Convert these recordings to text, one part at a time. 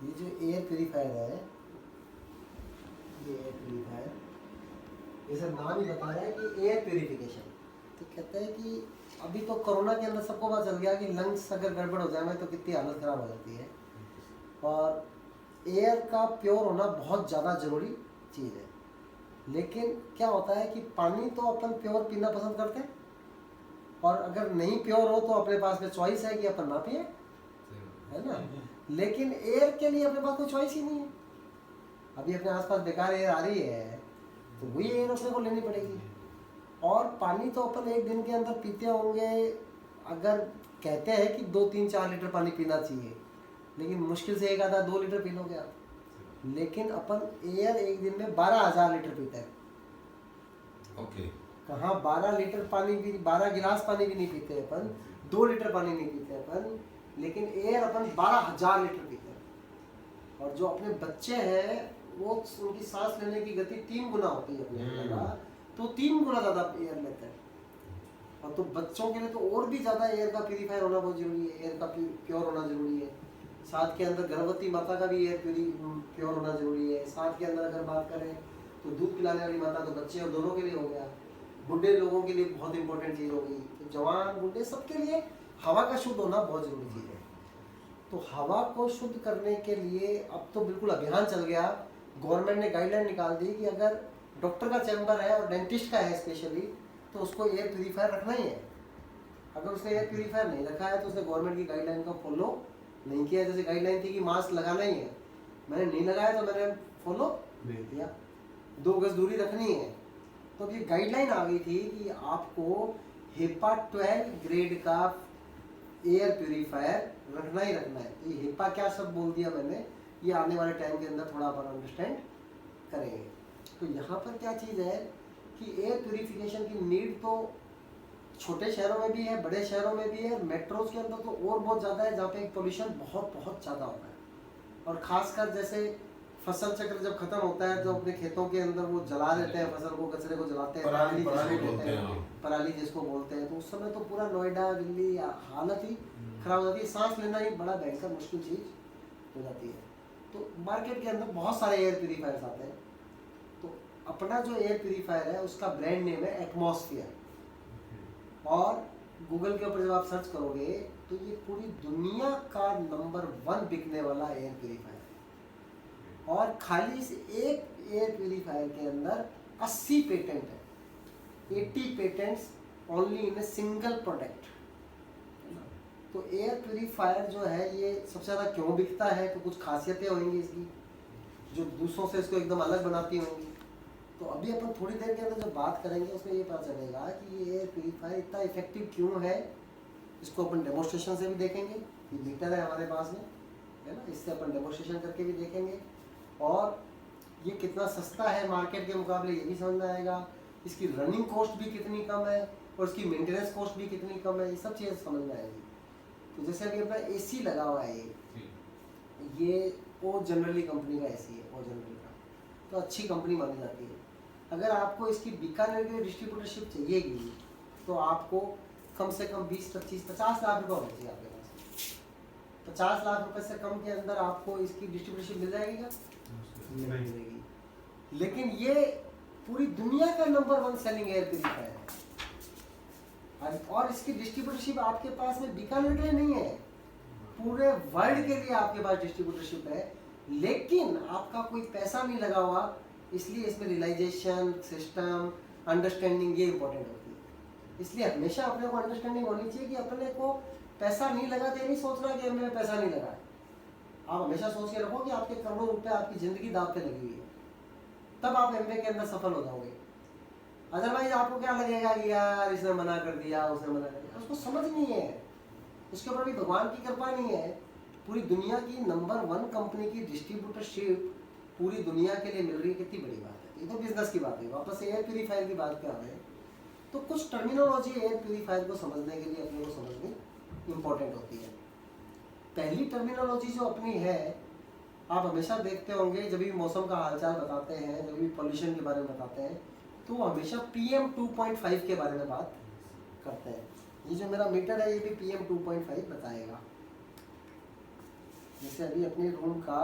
ये जो air purifier है, ये एयर प्यूरीफायर, ये सब नाम ही बता रहा है कि एयर प्यूरिफिकेशन। तो कहते हैं कि अभी तो कोरोना के अंदर सबको पता चल गया कि लंग्स अगर गड़बड़ हो जाए तो कितनी हालत ख़राब हो जाती है, और एयर का प्योर होना बहुत ज़्यादा ज़रूरी चीज़ है। लेकिन क्या होता है कि पानी तो अपन प्योर पीना पसंद करते हैं, और अगर नहीं प्योर हो तो अपने पास में चॉइस है कि अपन ना पिए, है ना। लेकिन एयर के लिए अपने पास कोई चॉइस ही नहीं है। अभी अपने आसपास बेकार एयर आ रही है तो वही एयर अपने को लेनी पड़ेगी। और पानी तो अपन एक दिन के अंदर पीते होंगे, अगर कहते हैं कि 2-3-4 लीटर पानी पीना चाहिए, लेकिन मुश्किल से 1-2 लीटर पी लोगे आप। लेकिन अपन एयर एक दिन में 12,000 लीटर पीते हैं। ओके। कहाँ 12 लीटर पानी भी, 12 गिलास पानी भी नहीं पीते अपन, 2 लीटर पानी नहीं पीते अपन, लेकिन एयर अपन 12,000 लीटर पीते हैं। और जो अपने बच्चे हैं वो उनकी सांस लेने की गति 3 गुना होती है अपने, तो 3 गुना ज़्यादा एयर लेते हैं। और तो बच्चों के लिए तो और भी ज़्यादा एयर का प्यूरीफायर होना बहुत जरूरी है, एयर का प्योर होना जरूरी है। साथ के अंदर गर्भवती माता का भी एयर प्योर होना जरूरी है। साथ के अंदर अगर बात करें तो दूध पिलाने वाली माता, तो बच्चे और दोनों के लिए हो गया। बुढ़े लोगों के लिए बहुत इंपॉर्टेंट चीज़ हो गई, तो जवान बुढ़े सबके लिए हवा का शुद्ध होना बहुत ज़रूरी चीज़ है। तो हवा को शुद्ध करने के लिए अब तो बिल्कुल अभियान चल गया। गवर्नमेंट ने गाइडलाइन निकाल दी कि अगर डॉक्टर का चैम्बर है और डेंटिस्ट का है स्पेशली, तो उसको एयर प्यूरीफायर रखना ही है। अगर उसने एयर प्यूरीफायर नहीं रखा है तो उसने गवर्नमेंट की गाइडलाइन को फॉलो नहीं किया। जैसे गाइडलाइन थी कि मास्क लगाना ही है, मैंने नहीं लगाया तो मैंने फॉलो नहीं किया। 2 गज दूरी रखनी है, तो अब ये गाइडलाइन आ गई थी कि आपको HEPA 12 ग्रेड का एयर प्यूरीफायर रखना ही रखना है। ये HEPA क्या सब बोल दिया मैंने, ये आने वाले टाइम के अंदर थोड़ा अपन अंडरस्टैंड करेंगे। तो यहाँ पर क्या चीज़ है कि एयर प्यूरिफिकेशन की नीड तो छोटे शहरों में भी है, बड़े शहरों में भी है, मेट्रोज के अंदर तो और बहुत ज़्यादा है, जहाँ पे पोल्यूशन बहुत बहुत ज़्यादा होता है। और ख़ासकर जैसे फसल चक्र जब खत्म होता है तो अपने खेतों के अंदर वो जला देते हैं फसल को, कचरे को जलाते हैं, पराली जिसको बोलते हैं। तो उस समय तो पूरा नोएडा दिल्ली हालत ही खराब हो जाती है, सांस लेना ही बड़ा भयंकर मुश्किल चीज़ हो जाती है। तो मार्केट के अंदर बहुत सारे एयर प्यूरीफायर्स आते हैं। तो अपना जो एयर प्यूरीफायर है उसका ब्रांड नेम है एटमॉस्फेयर, और गूगल के ऊपर जब आप सर्च करोगे तो ये पूरी दुनिया का नंबर 1 बिकने वाला एयर प्यूरीफायर है। और खाली इस एक एयर प्यूरीफायर के अंदर 80 पेटेंट है, 80 patents only in a single product. तो एयर प्यूरीफायर जो है ये सबसे ज़्यादा क्यों बिकता है, तो कुछ खासियतें होंगी इसकी जो दूसरों से इसको एकदम अलग बनाती होंगी। तो अभी अपन थोड़ी देर के अंदर जब बात करेंगे उसमें ये पता चलेगा कि ये एयर प्यूरीफायर इतना इफेक्टिव क्यों है। इसको अपन डेमोस्ट्रेशन से भी देखेंगे, ये मीटर है हमारे पास में, है ना, इससे अपन डेमोस्ट्रेशन करके भी देखेंगे। और ये कितना सस्ता है मार्केट के मुकाबले ये भी समझ में आएगा। इसकी रनिंग कॉस्ट भी कितनी कम है और इसकी मेंटेनेंस कॉस्ट भी कितनी कम है, ये सब चीज़ें समझ में आएगी। तो जैसे अभी अपना AC लगा हुआ है, ये ओ जनरली कंपनी का AC है, ओ जनरली का, तो अच्छी कंपनी मानी जाती है। अगर आपको इसकी बीकानेर की डिस्ट्रीब्यूटरशिप चाहिएगी तो आपको कम से कम 20-25-50 लाख रुपये होने चाहिए आपके पास। 50 लाख रुपए से कम के अंदर आपको इसकी डिस्ट्रीब्यूटरशिप मिल जाएगी क्या? नहीं मिलेगी। लेकिन ये पूरी दुनिया का नंबर 1 सेलिंग एयर प्यूरीफायर है, और इसकी डिस्ट्रीब्यूटरशिप आपके पास में बीकानेर के लिए नहीं है, पूरे वर्ल्ड के लिए आपके पास डिस्ट्रीब्यूटरशिप है। लेकिन आपका कोई पैसा नहीं लगा हुआ, इसलिए इसमें रियलाइजेशन सिस्टम अंडरस्टैंडिंग ये इंपॉर्टेंट होती है। इसलिए हमेशा अपने को अंडरस्टैंडिंग होनी चाहिए कि अपने को पैसा नहीं लगा तो ये नहीं सोचना कि हमें पैसा नहीं लगा है। आप हमेशा सोच के रखो कि आपके करोड़ों रुपए आपकी ज़िंदगी दांव पे लगी हुई है, तब आप MBA के अंदर सफल हो जाओगे। अदरवाइज आपको क्या लगेगा कि यार इसने मना कर दिया, उसने मना कर दिया, उसको समझ नहीं है, उसके ऊपर भी भगवान की कृपा नहीं है। पूरी दुनिया की नंबर 1 कंपनी की डिस्ट्रीब्यूटरशिप पूरी दुनिया के लिए मिल रही है, कितनी बड़ी बात है। ये तो बिजनेस की बात है। वापस एयर प्यूरीफायर की बात पे आ रहे हैं, तो कुछ टर्मिनोलॉजी एयर प्यूरीफायर को समझने के लिए अपने को समझनी इम्पोर्टेंट होती है। पहली टर्मिनोलॉजी जो अपनी है, आप हमेशा देखते होंगे जब भी मौसम का हालचाल बताते हैं, जब भी पॉल्यूशन के बारे में बताते हैं, तो हमेशा PM 2.5 के बारे में बात करते हैं। ये जो मेरा मीटर है ये भी PM 2.5 बताएगा। जैसे अभी अपने रूम का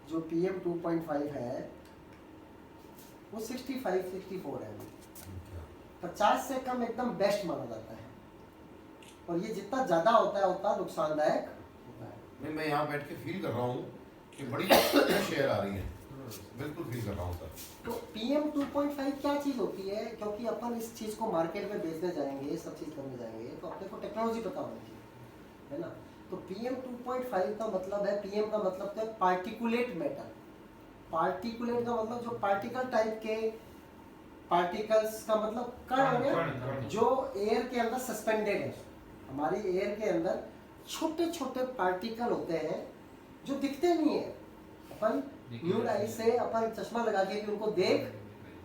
जो PM 2.5 है वो 65-64 है अभी। 50 से कम एकदम बेस्ट माना जाता है, और ये जितना ज़्यादा होता है उतना नुकसानदायक होता है। नहीं, मैं यहाँ बैठ के फील कर रहा हूँ कि बड़ी शेयर आ रही है, बिल्कुल फील कर रहा हूँ सर। तो PM 2.5 क्या चीज़ होती है, क्योंकि अपन इस चीज़ को मार्केट में बेचने जाएंगे, सब चीज़ करने जाएंगे, तो अपने को टेक्नोलॉजी पता होनी चाहिए, है ना। तो PM 2.5 का मतलब है, PM का मतलब तो है पार्टिकुलेट मैटर। पार्टिकुलेट का मतलब जो पार्टिकल टाइप के, पार्टिकल्स का मतलब कण हो गया, जो एयर के अंदर सस्पेंडेड है। हमारी एयर के अंदर छोटे छोटे पार्टिकल होते हैं जो दिखते नहीं है, अपन न्यूड आई से अपन चश्मा लगा के भी उनको देख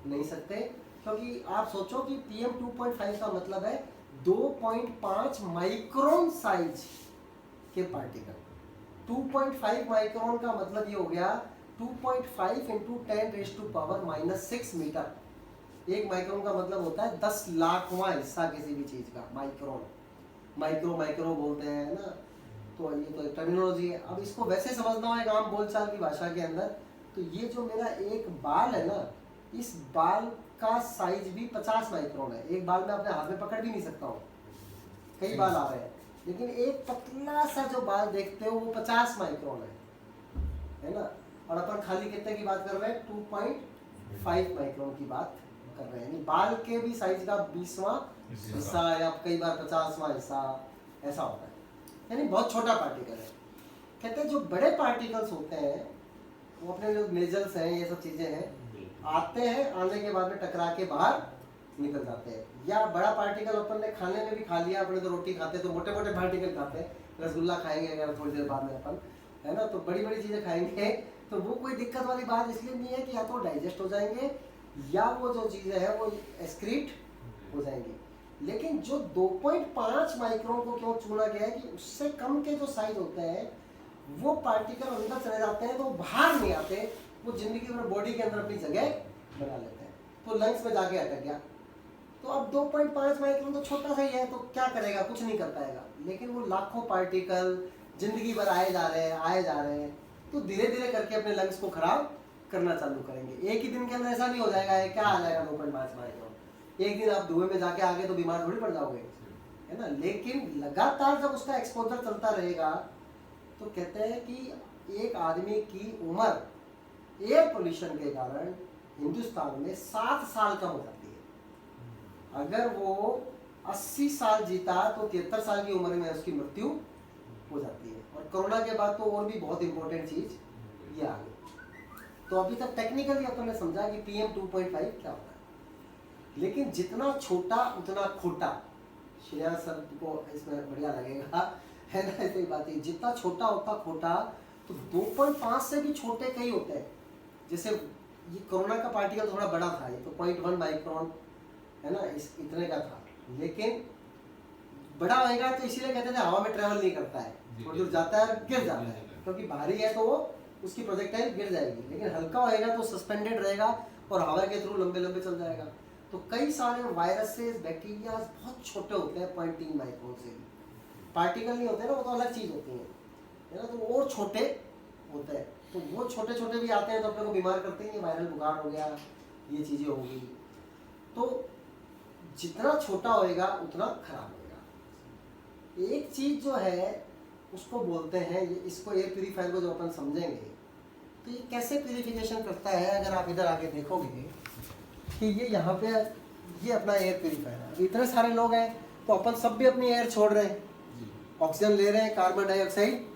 नहीं सकते, क्योंकि आप सोचो कि PM 2.5 का मतलब है 2.5 माइक्रोन साइज के पार्टिकल। 2.5 माइक्रोन का मतलब ये हो गया 2.5 इंटू 10⁻⁻⁶ मीटर। एक माइक्रोन का मतलब होता है 10 लाखवां हिस्सा किसी भी चीज का, माइक्रोन। माइक्रो बोलते हैं ना, तो ये तो टर्मिनोलॉजी है। अब इसको वैसे समझना हो एक आम बोलचाल की भाषा के अंदर, तो ये जो मेरा एक बाल है ना, इस बाल का साइज भी 50 माइक्रोन है। एक बाल मैं अपने हाथ में पकड़ भी नहीं सकता हूँ, कई बाल आ रहे हैं, लेकिन एक पतला सा जो बाल देखते हो वो 50 माइक्रोन है ना। और अपन खाली कितने की बात कर रहे हैं, 2.5 माइक्रोन की बात कर रहे हैं, यानी बाल के भी साइज का 20वां हिस्सा या कई बार 50वां हिस्सा ऐसा होता है, यानी बहुत छोटा पार्टिकल है। कहते हैं जो बड़े पार्टिकल्स होते हैं वो अपने जो नेजल्स हैं, ये सब चीज़ें हैं, आते हैं, आने के बाद में टकरा के बाहर निकल जाते हैं। या बड़ा पार्टिकल अपन ने खाने में भी खा लिया, अपने तो रोटी खाते तो मोटे मोटे पार्टिकल खाते हैं, रसगुल्ला खाएंगे अगर थोड़ी देर बाद में अपन, है ना, तो बड़ी बड़ी चीज़ें खाएंगे, तो वो कोई दिक्कत वाली बात इसलिए नहीं है कि या तो डाइजेस्ट हो जाएंगे या वो जो चीज़ें हैं वो एक्सक्रीट हो जाएंगी। लेकिन जो 2.5 माइक्रोन को क्यों चुना गया है कि उससे कम के जो साइज होते हैं वो पार्टिकल अंदर चले जाते हैं तो बाहर नहीं आते, वो जिंदगी भर बॉडी के अंदर अपनी जगह बना लेते हैं, तो लंग्स में जाके अटक गया। तो अब 2.5 माइक्रोन तो छोटा सा ही है, तो क्या करेगा, कुछ नहीं कर पाएगा। लेकिन वो लाखों पार्टिकल जिंदगी भर आए जा रहे हैं, तो धीरे धीरे करके अपने लंग्स को खराब करना चालू करेंगे। एक ही दिन के अंदर ऐसा नहीं हो जाएगा, क्या आ जाएगा 2.5 माइक्रोन, एक दिन आप धुएं में जाके आगे तो बीमार थोड़ी पड़ जाओगे, है ना। लेकिन लगातार जब उसका एक्सपोजर चलता रहेगा तो कहते हैं कि एक आदमी की उम्र एयर पोल्यूशन के कारण हिंदुस्तान में 7 साल कम हो जाती है। अगर वो 80 साल जीता तो 73 साल की उम्र में उसकी मृत्यु हो जाती है। और कोरोना के बाद तो और भी बहुत इंपॉर्टेंट चीज ये आ गई। तो अभी तक टेक्निकली अपन ने समझा कि PM 2.5 क्या होता है, लेकिन जितना छोटा उतना खोटा। श्रेया सर को इसमें बढ़िया लगेगा, है ना, ऐसी बात है, जितना छोटा होता खोटा। तो 2.5 से भी छोटे कई होते हैं, जैसे ये कोरोना का पार्टिकल थोड़ा बड़ा था, ये तो 0.1 माइक्रोन है ना, इस इतने का था, लेकिन बड़ा होएगा तो इसीलिए कहते थे हवा में ट्रेवल नहीं करता है, थोड़ी दूर जाता है गिर जाता है, क्योंकि भारी है तो वो उसकी प्रोजेक्टाइल गिर जाएगी। लेकिन हल्का होएगा तो सस्पेंडेड रहेगा और हवा के थ्रू लंबे लंबे चल जाएगा। तो कई सारे वायरसेस, बैक्टीरिया बहुत छोटे होते हैं, 0.3 माइक्रोन से भी। पार्टिकल नहीं होते ना, वो तो अलग चीज़ होती है ना, तो और छोटे होते हैं, तो वो छोटे छोटे भी आते हैं तो अपने को बीमार करते हैं, वायरल बुखार हो गया, ये चीज़ें होगी। तो जितना छोटा होएगा उतना खराब होएगा। एक चीज़ जो है उसको बोलते हैं, ये इसको एयर प्यूरीफायर को जो अपन समझेंगे तो ये कैसे प्यूरिफिकेशन करता है। अगर आप इधर आके देखोगे कि ये यहाँ पे ये अपना एयर प्यूरीफायर है, इतने सारे लोग हैं तो अपन सब भी अपनी एयर छोड़ रहे हैं, ऑक्सीजन ले रहे हैं, कार्बन डाइऑक्साइड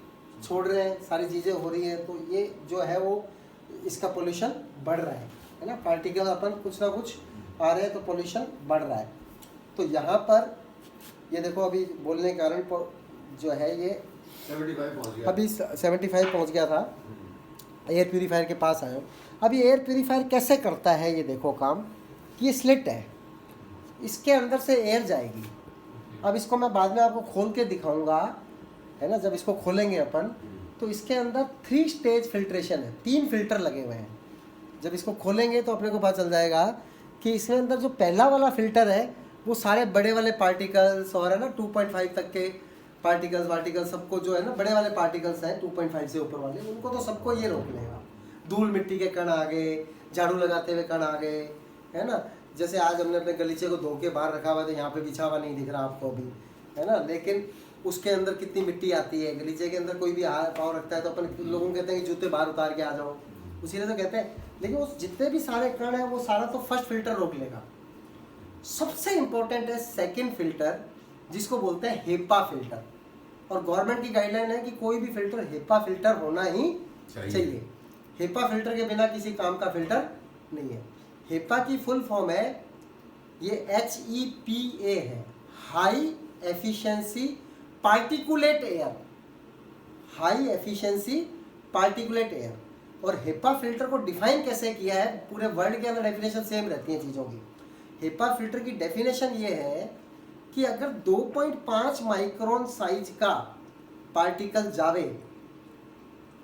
छोड़ रहे हैं, सारी चीज़ें हो रही हैं। तो ये जो है वो इसका पोल्यूशन बढ़ रहा है ना, पार्टिकल अपन कुछ ना कुछ आ रहे हैं तो पोल्यूशन बढ़ रहा है। तो यहाँ पर ये देखो अभी बोलने के कारण जो है ये 75 पहुंच गया, अभी 75 पहुँच गया था, एयर प्यूरीफायर के पास आया हूँ। अब ये एयर प्यूरीफायर कैसे करता है, ये देखो काम कि ये स्लिट है, इसके अंदर से एयर जाएगी। अब इसको मैं बाद में आपको खोल के दिखाऊंगा, है ना। जब इसको खोलेंगे अपन तो इसके अंदर 3 स्टेज फिल्ट्रेशन है, 3 फिल्टर लगे हुए हैं। जब इसको खोलेंगे तो अपने को पता चल जाएगा कि इसके अंदर जो पहला वाला फिल्टर है वो सारे बड़े वाले पार्टिकल्स और है ना 2.5 तक के पार्टिकल्स सबको जो है ना, बड़े वाले पार्टिकल्स हैं 2.5 से ऊपर वाले, उनको तो सबको ये रोक लेगा। धूल मिट्टी के कण आ गए, झाड़ू लगाते हुए कण आ गए, है ना। जैसे आज हमने अपने गलीचे को धो के बाहर रखा हुआ, तो यहाँ पे बिछा हुआ नहीं दिख रहा आपको अभी, है ना, लेकिन उसके अंदर कितनी मिट्टी आती है। गलीचे के अंदर कोई भी हाथ पाँव रखता है तो अपन लोगों को कहते हैं कि जूते बाहर उतार के आ जाओ, उसी तरह तो कहते हैं। लेकिन उस जितने भी सारे कण हैं वो सारा तो फर्स्ट फिल्टर रोक लेगा। सबसे इंपॉर्टेंट है सेकंड फिल्टर, जिसको बोलते हैं हेपा फिल्टर। और गवर्नमेंट की गाइडलाइन है कि कोई भी फिल्टर हेपा फिल्टर होना ही चाहिए। हेपा फिल्टर के बिना किसी काम का फिल्टर नहीं है। हेपा की फुल फॉर्म है, ये HEPA है, high efficiency particulate air, high efficiency particulate air. और हेपा फिल्टर को डिफाइन कैसे किया है, पूरे वर्ल्ड के अंदर डेफिनेशन सेम रहती है चीज़ों की। हेपा फिल्टर की डेफिनेशन ये है कि अगर 2.5 माइक्रोन साइज का पार्टिकल जावे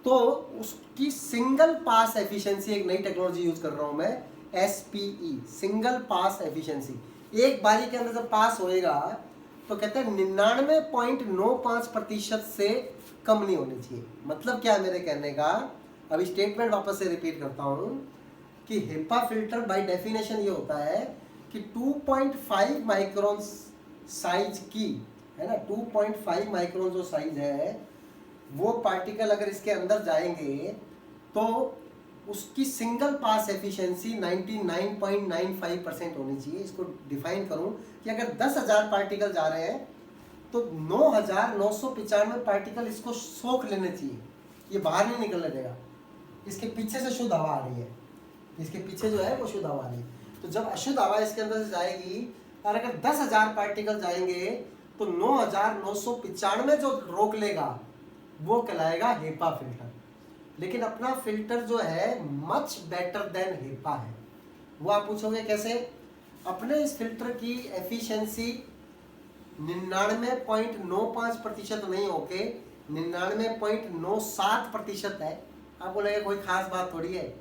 तो उसकी सिंगल पास एफिशिएंसी, एक नई टेक्नोलॉजी यूज कर रहा हूं मैं, SPE, सिंगल पास एफिशिएंसी, एक बारी के अंदर जब पास होएगा तो कहते हैं 99.95% से कम नहीं होनी चाहिए। मतलब क्या है मेरे कहने का, अभी स्टेटमेंट वापस से रिपीट करता हूं कि हेपा फिल्टर बाय डेफिनेशन ये होता है कि 2.5 माइक्रोन साइज की, है ना, 2.5 माइक्रोन जो साइज है वो पार्टिकल अगर इसके अंदर जाएंगे तो उसकी सिंगल पास एफिशिएंसी 99.95% होनी चाहिए। इसको डिफाइन करूं कि अगर 10,000 पार्टिकल जा रहे हैं तो 9,995 पार्टिकल इसको सोख लेने चाहिए, ये बाहर नहीं निकलने देगा। इसके पीछे से शुद्ध हवा आ रही है, इसके पीछे जो है वो शुद्ध हवा आ रही है। तो जब अशुद्ध हवा इसके अंदर से जाएगी और अगर 10,000 पार्टिकल जाएंगे तो 9,995 जो रोक लेगा वो कहलाएगा हेपा फिल्टर। लेकिन अपना फिल्टर जो है मच बेटर देन हेपा है। वो आप पूछोगे कैसे? अपने इस फिल्टर की एफिशिएंसी 99.95% नहीं होके 99.97% है। आप बोलेंगे कोई खास बात थोड़ी है,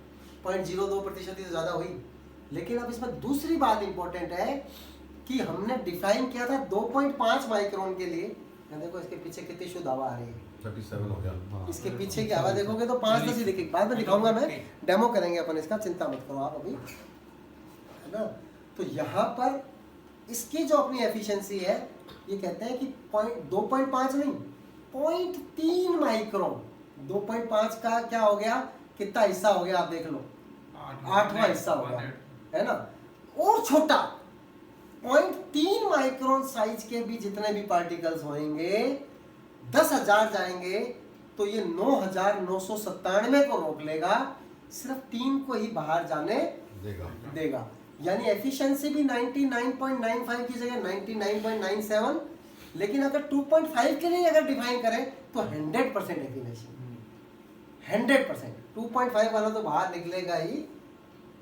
0.02% ही तो ज़्यादा हुई। लेकिन अब इसमें दूसरी बात इंपॉर्टेंट है कि हमने डिफाइन किया था 2.5 माइक्रोन के लिए। देखो इसके पीछे कितनी शुद्ध हवा आ रही है, 37 हो गया। इसके पीछे की हवा देखोगे तो 5-10 ही दिखेगी। बाद में दिखाऊंगा मैं, डेमो करेंगे अपन इसका, चिंता मत करो आप अभी, है ना। तो यहाँ पर इसकी जो अपनी एफिशिएंसी है ये कहते हैं कि 2.5 नहीं 0.3 माइक्रोन। 2.5 का क्या हो गया, कितना हिस्सा हो गया आप देख लो, 8वां हिस्सा हो गया, है ना। और छोटा 0.3 माइक्रोन साइज के भी जितने भी पार्टिकल्स होंगे 10,000 जाएंगे तो ये 9,997 को रोक लेगा, सिर्फ 3 को ही बाहर जाने देगा। यानी एफिशिएंसी भी 99.95 की जगह 99.97। लेकिन अगर 2.5 के लिए अगर डिफाइन करें तो 100% एफिशिएंसी, 100%। 2.5 वाला तो बाहर निकलेगा ही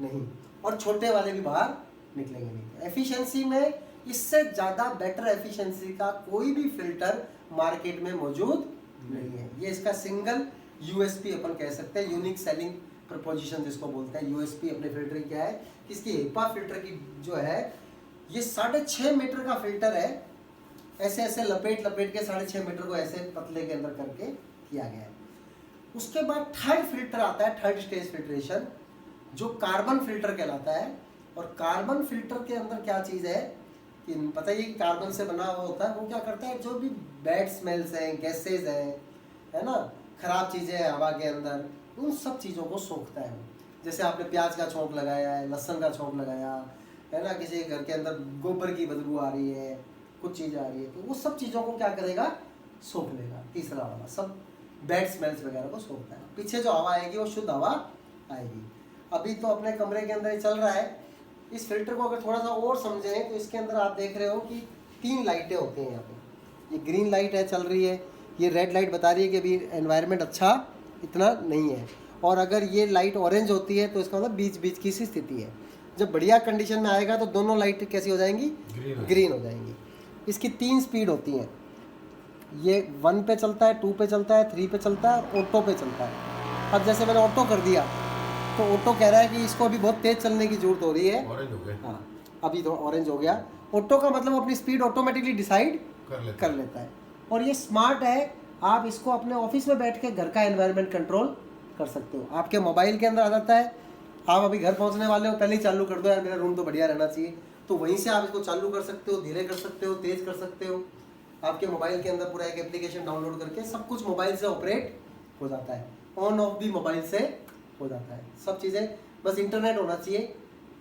नहीं और छोटे वाले भी बाहर निकलेंगे नहीं। एफिशिएंसी में इससे ज़्यादा बेटर एफिशिएंसी का कोई भी फिल्टर मार्केट में मौजूद नहीं है। ये इसका सिंगल यूएसपी अपन कह सकते हैं, यूनिक सेलिंग प्रपोजिशन जिसको बोलते हैं। यूएसपी अपने फिल्टर की क्या है कि इसकी हेपा फिल्टर की जो है ये 6.5 मीटर का फिल्टर है। ऐसे ऐसे लपेट के 6.5 मीटर को ऐसे पतले के अंदर करके किया गया है। उसके बाद थर्ड फिल्टर आता है, थर्ड स्टेज फिल्ट्रेशन, जो कार्बन फिल्टर कहलाता है। और कार्बन फिल्टर के अंदर क्या चीज़ है कि पता ही है कि कार्बन से बना हुआ होता है। वो क्या करता है, जो भी बैड स्मेल्स हैं, गैसेज हैं, है ना, खराब चीज़ें हैं हवा के अंदर, उन सब चीज़ों को सोखता है। जैसे आपने प्याज का छौंक लगाया है, लहसुन का छौंक लगाया है ना, किसी घर के अंदर गोबर की बदबू आ रही है, कुछ चीज़ आ रही है, तो वो सब चीज़ों को क्या करेगा, सोख लेगा। तीसरा वाला सब बैड स्मेल्स वगैरह को सोखता है। पीछे जो हवा आएगी वो शुद्ध हवा आएगी। अभी तो अपने कमरे के अंदर ही चल रहा है। इस फिल्टर को अगर थोड़ा सा और समझें तो इसके अंदर आप देख रहे हो कि 3 लाइटें होती हैं यहाँ पे। ये ग्रीन लाइट है, चल रही है। ये रेड लाइट बता रही है कि अभी एनवायरनमेंट अच्छा इतना नहीं है। और अगर ये लाइट ऑरेंज होती है तो इसका मतलब बीच बीच की सी स्थिति है। जब बढ़िया कंडीशन में आएगा तो दोनों लाइट कैसी हो जाएंगी, ग्रीन हो जाएंगी। इसकी 3 स्पीड होती हैं। ये 1 पे चलता है, 2 पे चलता है, 3 पे चलता है और ऑटो पे चलता है। अब जैसे मैंने ऑटो कर दिया तो ऑटो कह रहा है कि इसको अभी बहुत तेज चलने की जरूरत हो रही है। ऑरेंज हो गया। हाँ, अभी तो ऑरेंज हो गया। ऑटो का मतलब अपनी स्पीड ऑटोमेटिकली डिसाइड कर लेता है। और ये स्मार्ट है, आप इसको अपने ऑफिस में बैठ के घर का एनवायरनमेंट कंट्रोल कर सकते हो। आपके मोबाइल के अंदर आ जाता है, आप अभी घर पहुंचने वाले हो, पहले ही चालू कर दो यार मेरा रूम तो बढ़िया रहना चाहिए, तो वहीं से आप इसको चालू कर सकते हो, धीरे कर सकते हो, तेज़ कर सकते हो। आपके मोबाइल के अंदर पूरा एक एप्लीकेशन डाउनलोड करके सब कुछ मोबाइल से ऑपरेट हो जाता है, ऑन ऑफ भी मोबाइल से हो जाता है, सब चीज़ें, बस इंटरनेट होना चाहिए,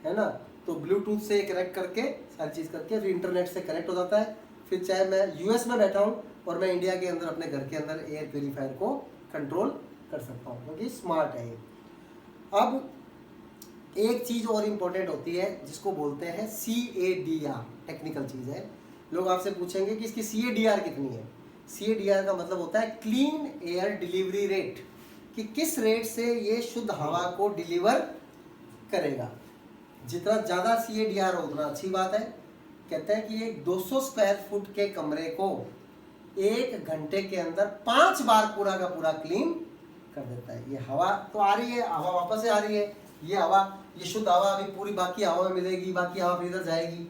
है ना। तो ब्लूटूथ से कनेक्ट करके सारी चीज़ करके फिर इंटरनेट से कनेक्ट हो जाता है। फिर चाहे मैं यूएस में बैठा हूँ और मैं इंडिया के अंदर अपने घर के अंदर एयर प्योरीफायर को कंट्रोल कर सकता हूँ, क्योंकि स्मार्ट है ये। अब एक चीज़ और इम्पोर्टेंट होती है जिसको बोलते हैं CADR, टेक्निकल चीज़ है। लोग आपसे पूछेंगे कि इसकी CADR कितनी है। CADR का मतलब होता है क्लीन एयर डिलीवरी रेट, कि किस रेट से ये शुद्ध हवा को डिलीवर करेगा। जितना ज़्यादा CADR हो उतना अच्छी बात है। कहते हैं कि एक 200 स्क्वायर फुट के कमरे को 1 घंटे के अंदर 5 बार पूरा का पूरा क्लीन कर देता है। ये हवा तो आ रही है, हवा वापस से आ रही है, ये हवा, ये शुद्ध हवा अभी पूरी बाकी हवा में मिलेगी, बाकी हवा फिर इधर जाएगी,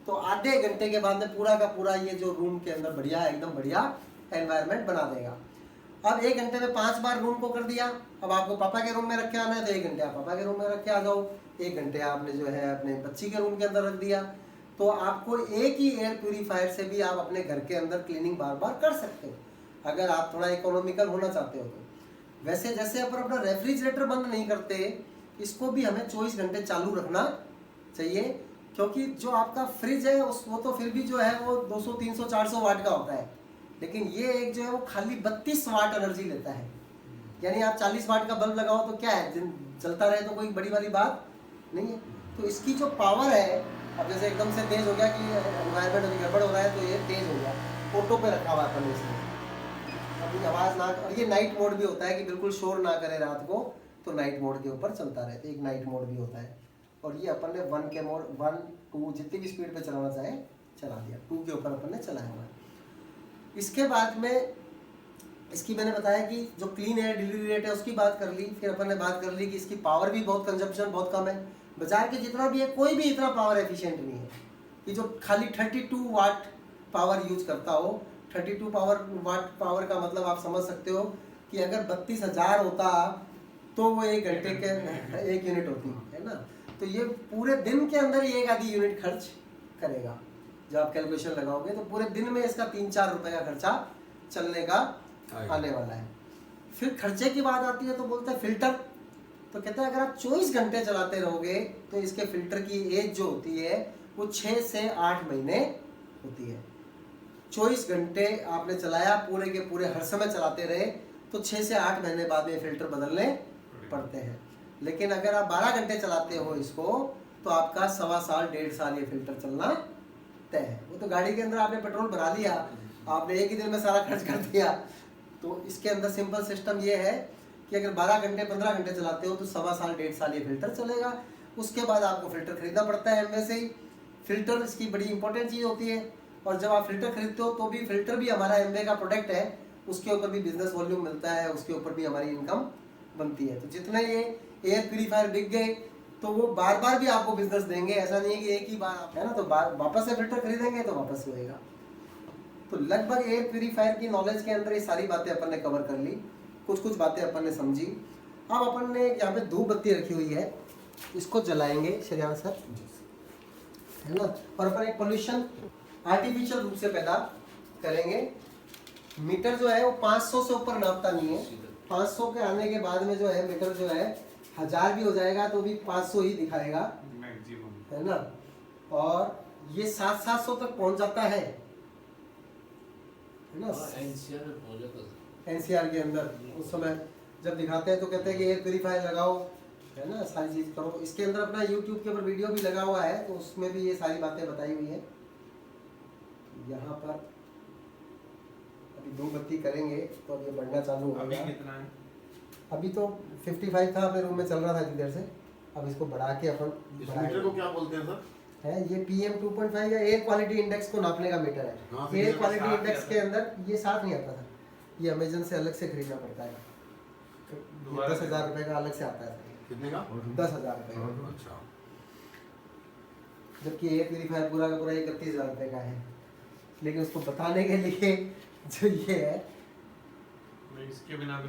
तो आधे घंटे के बाद में पूरा का पूरा ये जो रूम के अंदर बढ़िया एकदम बढ़िया एनवायरनमेंट बना देगा। अब 1 घंटे में 5 बार रूम को कर दिया। अब आपको पापा के रूम में रख के आना है तो 1 घंटे आप पापा के रूम में रख के आ जाओ, 1 घंटे आपने जो है अपने बच्ची के रूम के अंदर रख दिया। तो आपको एक ही एयर प्यूरीफायर से भी आप अपने घर के अंदर क्लीनिंग बार बार कर सकते हो, अगर आप थोड़ा इकोनॉमिकल होना चाहते हो तो। वैसे जैसे अपन अपना रेफ्रिजरेटर बंद नहीं करते, इसको भी हमें 24 घंटे चालू रखना चाहिए, क्योंकि जो आपका फ्रिज है वो तो फिर भी जो है वो 200, 300, 400 वाट का होता है, लेकिन ये एक जो है वो खाली 32 वाट एनर्जी लेता है। यानी आप 40 वाट का बल्ब लगाओ तो क्या है, जलता रहे तो कोई बड़ी वाली बात नहीं है। तो इसकी जो पावर है, अब जैसे एकदम से तेज हो गया कि एनवायरनमेंट अभी गड़बड़ हो रहा है तो ये तेज हो गया, ऑटो पे रखा हुआ है अपन इसमें, अपनी आवाज़ ना, और ये नाइट मोड भी होता है कि बिल्कुल शोर ना करे रात को, तो नाइट मोड के ऊपर चलता रहे, तो एक नाइट मोड भी होता है। और ये अपन ने 1 के मोड 1, 2 जितनी भी स्पीड पे चलाना चाहे चला दिया, 2 के ऊपर अपन ने चलाया हुआ है। इसके बाद में इसकी मैंने बताया कि जो क्लीन एयर डिलीवरी रेट है उसकी बात कर ली, फिर अपन ने बात कर ली कि इसकी पावर भी बहुत कंजप्शन बहुत कम है, बाजार के जितना भी है कोई भी इतना पावर एफिशिएंट नहीं है कि जो खाली 32 वाट पावर यूज करता हो। 32 वाट पावर का मतलब आप समझ सकते हो कि अगर 32,000 होता तो वो 1 घंटे के 1 यूनिट होती है ना, तो ये पूरे दिन के अंदर ही 1 आधी यूनिट खर्च करेगा। जब आप कैलकुलेशन लगाओगे तो पूरे दिन में इसका 3-4 रुपए का खर्चा चलने का आने वाला है। फिर खर्चे की बात आती है तो बोलते हैं फिल्टर, तो कहते हैं अगर आप 24 घंटे चलाते रहोगे तो इसके फिल्टर की एज जो होती है वो 6 से 8 महीने होती है। 24 घंटे आपने चलाया, पूरे के पूरे हर समय चलाते रहे तो 6 से 8 महीने बाद में फिल्टर बदलने पड़ते हैं। लेकिन अगर आप 12 घंटे चलाते हो इसको तो आपका 1.25 साल 1.5 साल ये फिल्टर चलना तय है। वो तो गाड़ी के अंदर आपने पेट्रोल भरा लिया, आपने एक ही दिन में सारा खर्च कर दिया। तो इसके अंदर सिंपल सिस्टम ये है कि अगर 12 घंटे 15 घंटे चलाते हो तो 1.25 साल 1.5 साल ये फिल्टर चलेगा। उसके बाद आपको फिल्टर खरीदना पड़ता है एमवे से ही। फिल्टर इसकी बड़ी इंपॉर्टेंट चीज़ होती है, और जब आप फिल्टर खरीदते हो तो भी फिल्टर भी हमारा एमवे का प्रोडक्ट है, उसके ऊपर भी बिजनेस वॉल्यूम मिलता है, उसके ऊपर भी हमारी इनकम बनती है। तो जितने ये एयर प्यूरीफायर बिक गए तो वो बार बार भी आपको बिजनेस देंगे, ऐसा नहीं है कि एक ही बार आप है ना तो वापस से फिल्टर खरीदेंगे तो वापस होएगा। तो लगभग एयर प्यूरीफायर की नॉलेज के अंदर ये सारी बातें अपन ने कवर कर ली, कुछ कुछ बातें अपन ने समझी। अब अपन ने यहाँ पे धूप बत्ती रखी हुई है, इसको जलाएंगे श्रेयांश सर, है ना, और अपन एक पोल्यूशन आर्टिफिशियल रूप से पैदा करेंगे। मीटर जो है वो 500 से ऊपर नापता नहीं है, 500 के आने के बाद में जो है मीटर जो है 1000 भी हो जाएगा तो भी 500 ही दिखाएगा मैक्सिमम, है ना। और ये 700-700 तक पहुंच जाता है ना एनसीआर के अंदर। उस समय जब दिखाते हैं तो कहते हैं कि एयर प्यूरीफायर लगाओ, है ना, सारी चीज़ करो। इसके अंदर अपना यूट्यूब के ऊपर वीडियो भी लगा हुआ है, तो उसमें भी ये सारी बातें बताई हुई है। यहाँ पर अभी धूप बत्ती करेंगे तो अब ये बढ़ना चालू होगा। अभी कितना है? अभी तो 55 था, अपने रूम में चल रहा था इतनी देर से, अब इसको बढ़ा के अपन इस मीटर को क्या बोलते हैं सर? है ये PM 2.5 या एयर क्वालिटी इंडेक्स को नापने का मीटर हाँ, है। एयर ये क्वालिटी साथ इंडेक्स ही के अंदर ये साथ नहीं आता था, ये अमेजन से अलग से खरीदना पड़ता है। 10,000 रुपये का अलग से आता है। कितने का? 10,000 रुपये का। अच्छा, जबकि एयर प्यूरीफायर पूरा का पूरा 31,000 रुपये का है। लेकिन उसको बताने के लिए जो ये है, नहीं, इसके बिना तो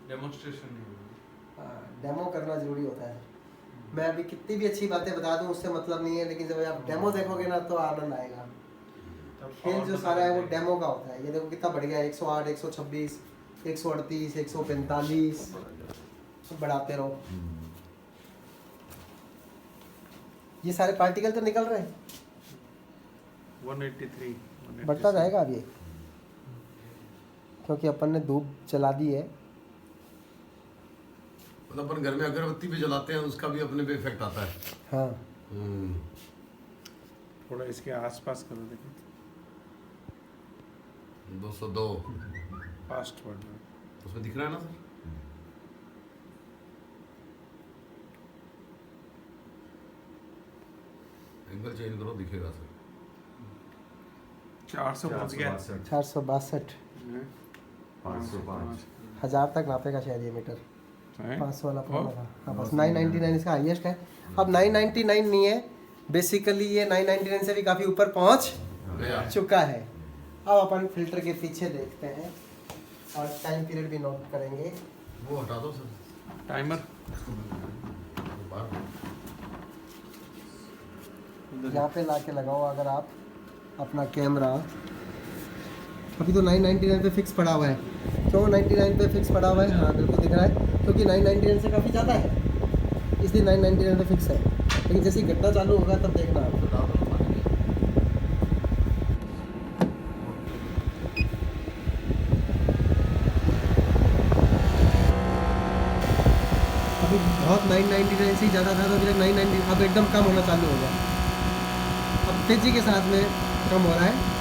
डेमोन्स्ट्रेशन नहीं होगा। डेमो करना जरूरी होता है। मैं अभी कितनी भी अच्छी बातें बता दूं उससे मतलब नहीं है, लेकिन जब आप डेमो देखोगे ना तो आनंद आएगा। तब खेल power जो तो सारा है वो लगेगा। डेमो का होता है। ये देखो कितना बढ़ गया, 108, 126, 138, 145, बढ़ाते रहो। ये सारे पार्टिकल तो निकल रहे हैं, 183, बढ़ता जाएगा अब ये, क्योंकि अपन ने धूप जला दी है। मतलब अपन घर में अगरबत्ती भी जलाते हैं, उसका भी अपने पे इफेक्ट आता है। हाँ, थोड़ा इसके आसपास करो, देखो 202 फास्ट बढ़ रहा है। उसमें दिख रहा है ना सर? एंगल चेंज करो, दिखेगा सर। 400 पहुंच गया। 462, 505 1000 तक नापेगा शायद ये मीटर। है? 500 वाला ओ, पुराना था। हाँ, बस 999 इसका हाईएस्ट है। अब 999 नहीं है, बेसिकली ये 999 से भी काफ़ी ऊपर पहुंच गया। चुका है। अब अपन फिल्टर के पीछे देखते हैं और टाइम पीरियड भी नोट करेंगे। वो हटा दो सर। टाइमर बाहर। यहाँ पे ला के लगाओ अगर आप अपना कैमरा। अभी तो 999 पे फिक्स पड़ा हुआ है। क्यों 99 पे फिक्स पड़ा हुआ है? हाँ बिल्कुल दिख रहा है, क्योंकि 999 से काफ़ी ज़्यादा है, इसलिए 999 पे फिक्स है। लेकिन जैसे ही घटना चालू होगा तब देखना आप। अभी बहुत 999 से ही ज़्यादा था, तो अभी तक 990 अब एकदम कम होना चालू हो गया। अब तेज़ी के साथ में कम हो रहा है।